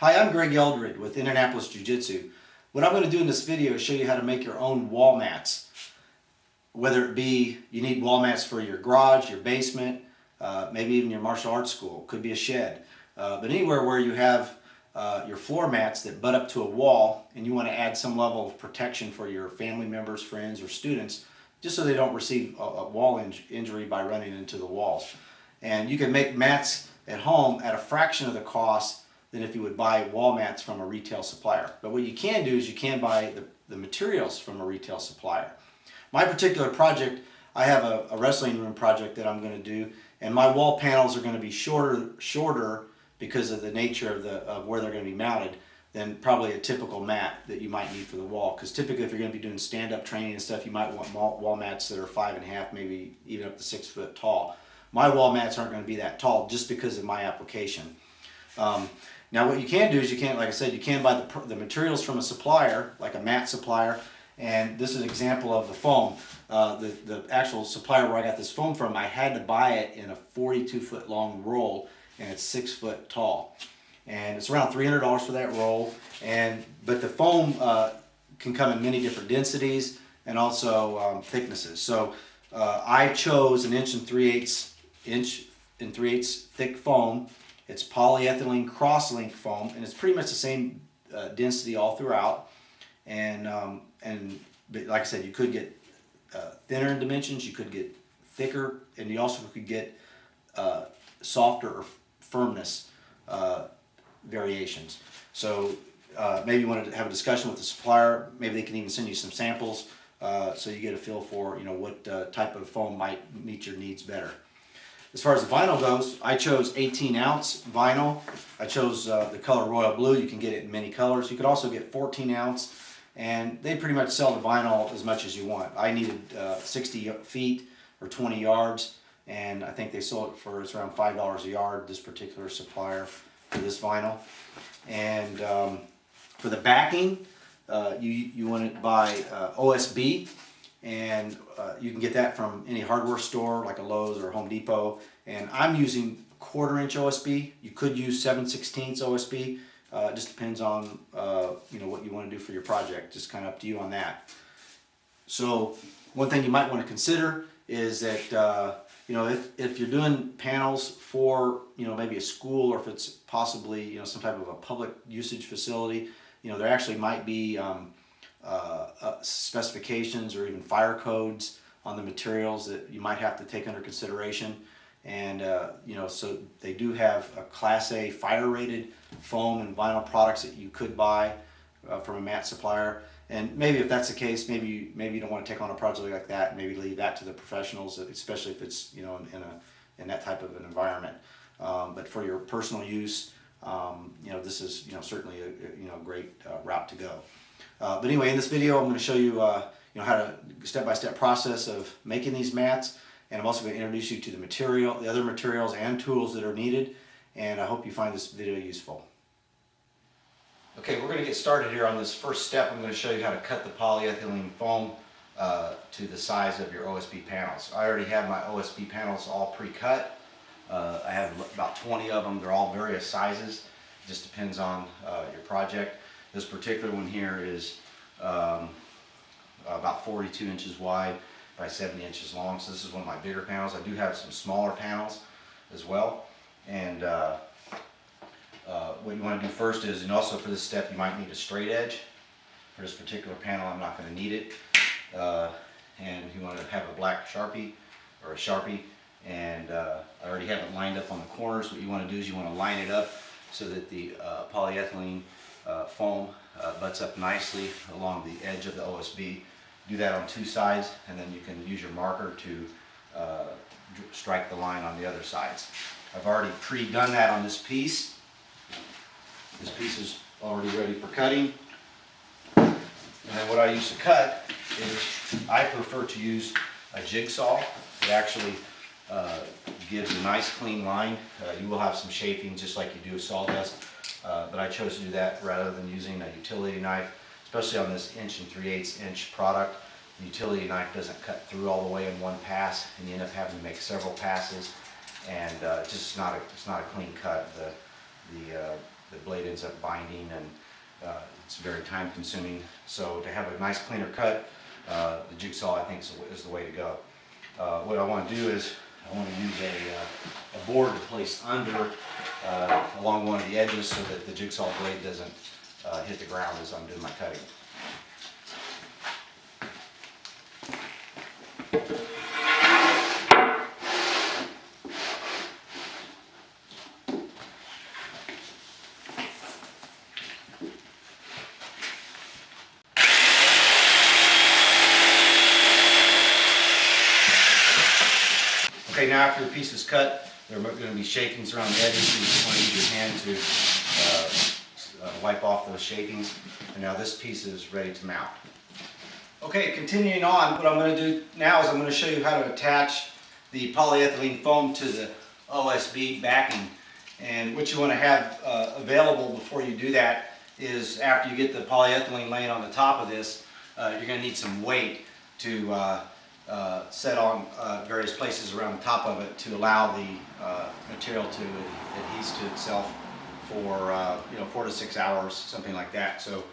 Hi, I'm Greg Eldred with Indianapolis Jiu-Jitsu. What I'm going to do in this video is show you how to make your own wall mats. Whether it be you need wall mats for your garage, your basement, maybe even your martial arts school, could be a shed. But anywhere where you have your floor mats that butt up to a wall and you want to add some level of protection for your family members, friends, or students, just so they don't receive a wall injury by running into the walls. And you can make mats at home at a fraction of the cost than if you would buy wall mats from a retail supplier. But what you can do is you can buy the materials from a retail supplier. My particular project, I have a wrestling room project that I'm going to do, and my wall panels are going to be shorter because of the nature of where they're going to be mounted than probably a typical mat that you might need for the wall. Because typically if you're going to be doing stand-up training and stuff, you might want wall mats that are 5.5, maybe even up to 6 foot tall. My wall mats aren't going to be that tall just because of my application. Now what you can do is you can, like I said, you can buy the materials from a supplier, like a mat supplier, and this is an example of the foam. The actual supplier where I got this foam from, I had to buy it in a 42-foot long roll, and it's 6 foot tall. And it's around $300 for that roll, but the foam can come in many different densities and also thicknesses. So I chose an 1 3/8 thick foam. It's polyethylene cross-link foam, and it's pretty much the same density all throughout. But like I said, you could get thinner in dimensions, you could get thicker, and you also could get softer or firmness variations. So maybe you want to have a discussion with the supplier. Maybe they can even send you some samples so you get a feel for what type of foam might meet your needs better. As far as the vinyl goes, I chose 18-ounce vinyl. I chose the color royal blue. You can get it in many colors. You could also get 14-ounce, and they pretty much sell the vinyl as much as you want. I needed 60 feet or 20 yards, and I think they sold it for it's around $5 a yard, this particular supplier for this vinyl. And for the backing, you want it by OSB. And you can get that from any hardware store like a Lowe's or Home Depot. And I'm using 1/4 inch OSB. You could use 7/16 OSB. It just depends on what you want to do for your project. Just kind of up to you on that. So one thing you might want to consider is that if you're doing panels for maybe a school, or if it's possibly some type of a public usage facility, there actually might be specifications or even fire codes on the materials that you might have to take under consideration. And so they do have a Class A fire rated foam and vinyl products that you could buy from a mat supplier. And maybe if that's the case, maybe you don't want to take on a project like that. Maybe leave that to the professionals, especially if it's in that type of an environment. But for your personal use, this is certainly a great route to go. But anyway, in this video, I'm going to show you how to step-by-step process of making these mats, and I'm also going to introduce you to the other materials and tools that are needed. And I hope you find this video useful. Okay, we're going to get started here on this first step. I'm going to show you how to cut the polyethylene foam to the size of your OSB panels. I already have my OSB panels all pre-cut. I have about 20 of them. They're all various sizes. It just depends on your project. This particular one here is about 42 inches wide by 70 inches long. So this is one of my bigger panels. I do have some smaller panels as well. And what you want to do first is, and also for this step, you might need a straight edge. For this particular panel, I'm not going to need it. And you want to have a black Sharpie or a Sharpie. And I already have it lined up on the corners. What you want to do is you want to line it up so that the polyethylene foam butts up nicely along the edge of the OSB. Do that on 2 sides, and then you can use your marker to strike the line on the other sides. I've already pre-done that on this piece. This piece is already ready for cutting. And then what I use to cut is I prefer to use a jigsaw. It actually gives a nice clean line. You will have some chafing just like you do with sawdust. But I chose to do that rather than using a utility knife, especially on this 1 3/8 inch product. The utility knife doesn't cut through all the way in one pass, and you end up having to make several passes, and it's not a clean cut. The the blade ends up binding, and it's very time consuming. So to have a nice cleaner cut, the jigsaw I think is the way to go. What I want to do is I want to use a board to place under along one of the edges so that the jigsaw blade doesn't hit the ground as I'm doing my cutting. Okay, now after the piece is cut, there are going to be shakings around the edges, so you just want to use your hand to wipe off those shakings. And now this piece is ready to mount. Okay, continuing on, what I'm going to do now is I'm going to show you how to attach the polyethylene foam to the OSB backing. And what you want to have available before you do that is, after you get the polyethylene laying on the top of this, you're going to need some weight to set on various places around the top of it to allow the material to adhere to itself for 4 to 6 hours, something like that. So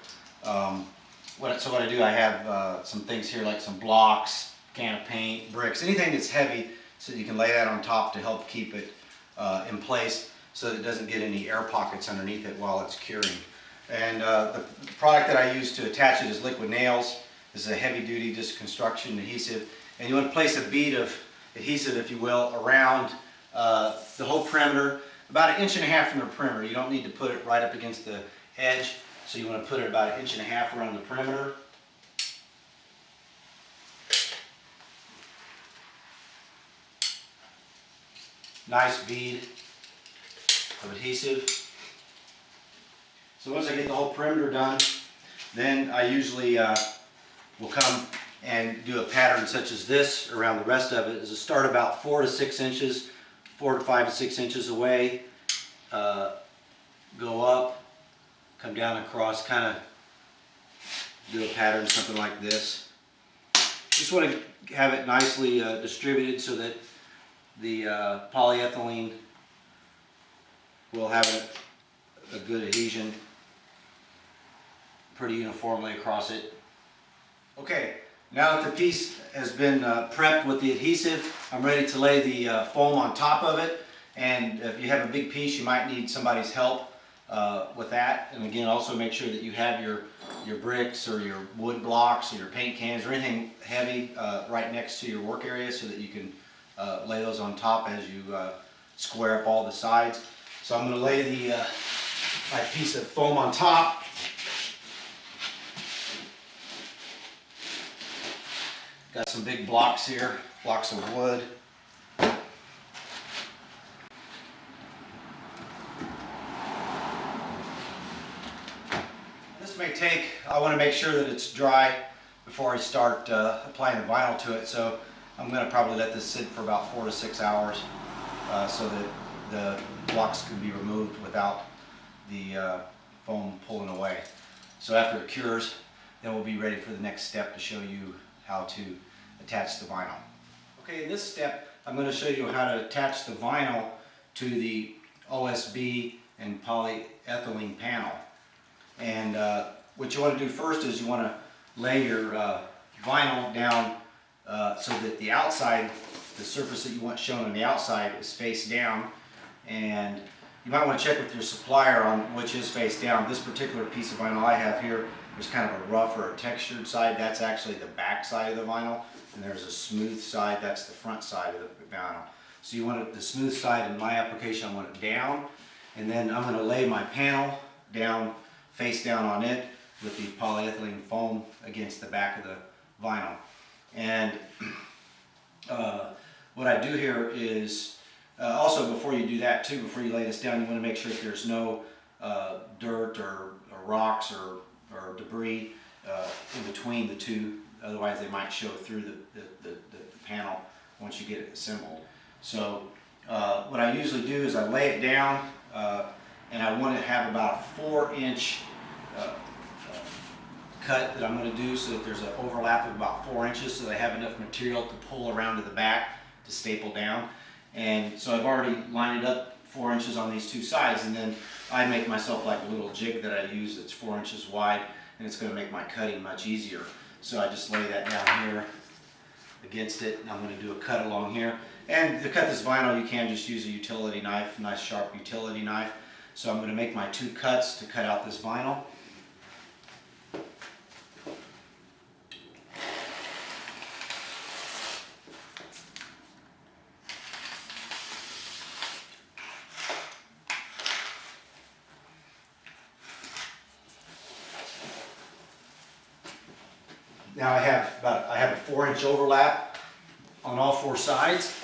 what I do, I have some things here like some blocks, can of paint, bricks, anything that's heavy, so you can lay that on top to help keep it in place so that it doesn't get any air pockets underneath it while it's curing. And the product that I use to attach it is liquid nails. This is a heavy duty just construction adhesive. And you want to place a bead of adhesive, if you will, around the whole perimeter, about 1.5 inches from the perimeter. You don't need to put it right up against the edge, so you want to put it about 1.5 inches around the perimeter. Nice bead of adhesive. So once I get the whole perimeter done, then I usually will come and do a pattern such as this around the rest of it. Is to start about 4 to 6 inches, 4 to 5 to 6 inches away, go up, come down across, kind of do a pattern, something like this. Just want to have it nicely distributed so that the polyethylene will have a good adhesion pretty uniformly across it. Okay. Now that the piece has been prepped with the adhesive, I'm ready to lay the foam on top of it. And if you have a big piece, you might need somebody's help with that. And again, also make sure that you have your bricks or your wood blocks or your paint cans or anything heavy right next to your work area so that you can lay those on top as you square up all the sides. So I'm going to lay the my piece of foam on top. Got some big blocks here, blocks of wood. This may take, I want to make sure that it's dry before I start applying the vinyl to it, so I'm going to probably let this sit for about 4 to 6 hours so that the blocks can be removed without the foam pulling away. So after it cures, then we'll be ready for the next step to show you how to attach the vinyl. Okay, in this step I'm going to show you how to attach the vinyl to the OSB and polyethylene panel. And what you want to do first is you want to lay your vinyl down so that the outside, the surface that you want shown on the outside, is face down. And you might want to check with your supplier on which is face down. This particular piece of vinyl I have here, there's kind of a rough or a textured side. That's actually the back side of the vinyl. And there's a smooth side. That's the front side of the vinyl. So you want the smooth side. In my application, I want it down. And then I'm going to lay my panel down, face down on it, with the polyethylene foam against the back of the vinyl. And what I do here is, also before you do that too, before you lay this down, you want to make sure that there's no dirt or rocks or debris in between the two, otherwise they might show through the panel once you get it assembled. So what I usually do is I lay it down and I want to have about a 4-inch cut that I'm going to do so that there's an overlap of about 4 inches so that I have enough material to pull around to the back to staple down. And so I've already lined it up 4 inches on these two sides, and then I make myself like a little jig that I use that's 4 inches wide, and it's going to make my cutting much easier. So I just lay that down here against it, and I'm going to do a cut along here. And to cut this vinyl, you can just use a utility knife, a nice sharp utility knife. So I'm going to make my 2 cuts to cut out this vinyl. Now I have a 4-inch overlap on all 4 sides.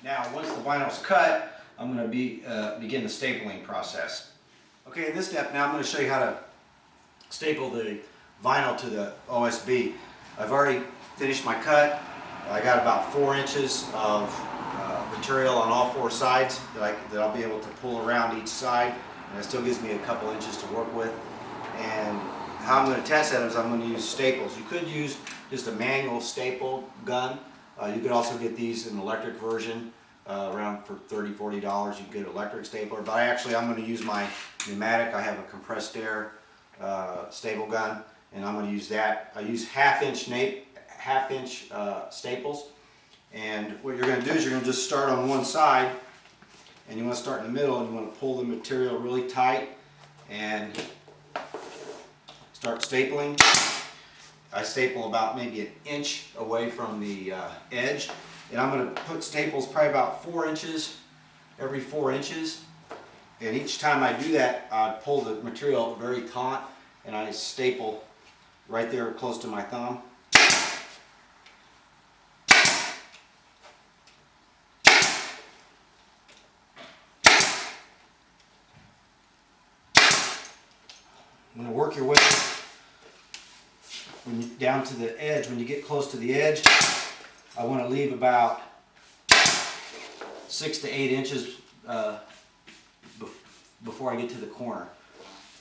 Now once the vinyl's cut, I'm going to begin the stapling process. Okay, in this step now I'm going to show you how to staple the vinyl to the OSB. I've already finished my cut. I got about 4 inches of material on all 4 sides that I'll be able to pull around each side, and it still gives me a couple inches to work with. And how I'm going to test that is I'm going to use staples. You could use just a manual staple gun. You could also get these in an electric version around for $30–40. You can get an electric stapler, but I'm going to use my pneumatic. I have a compressed air staple gun, and I'm going to use that. I use half-inch staples, and what you're going to do is you're going to just start on one side, and you want to start in the middle, and you want to pull the material really tight and start stapling. I staple about maybe 1 inch away from the edge, and I'm going to put staples probably about 4 inches every 4 inches, and each time I do that I pull the material very taut and I staple right there close to my thumb. I'm going to work your way down to the edge. When you get close to the edge, I want to leave about 6 to 8 inches before I get to the corner.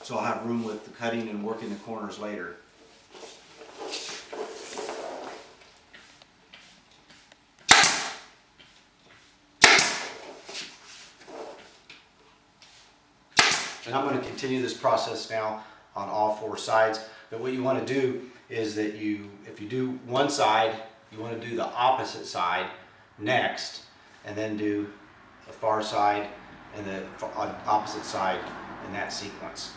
So I'll have room with the cutting and working the corners later. And I'm going to continue this process now on all 4 sides. But what you want to do is that if you do one side, you want to do the opposite side next, and then do the far side and the opposite side in that sequence.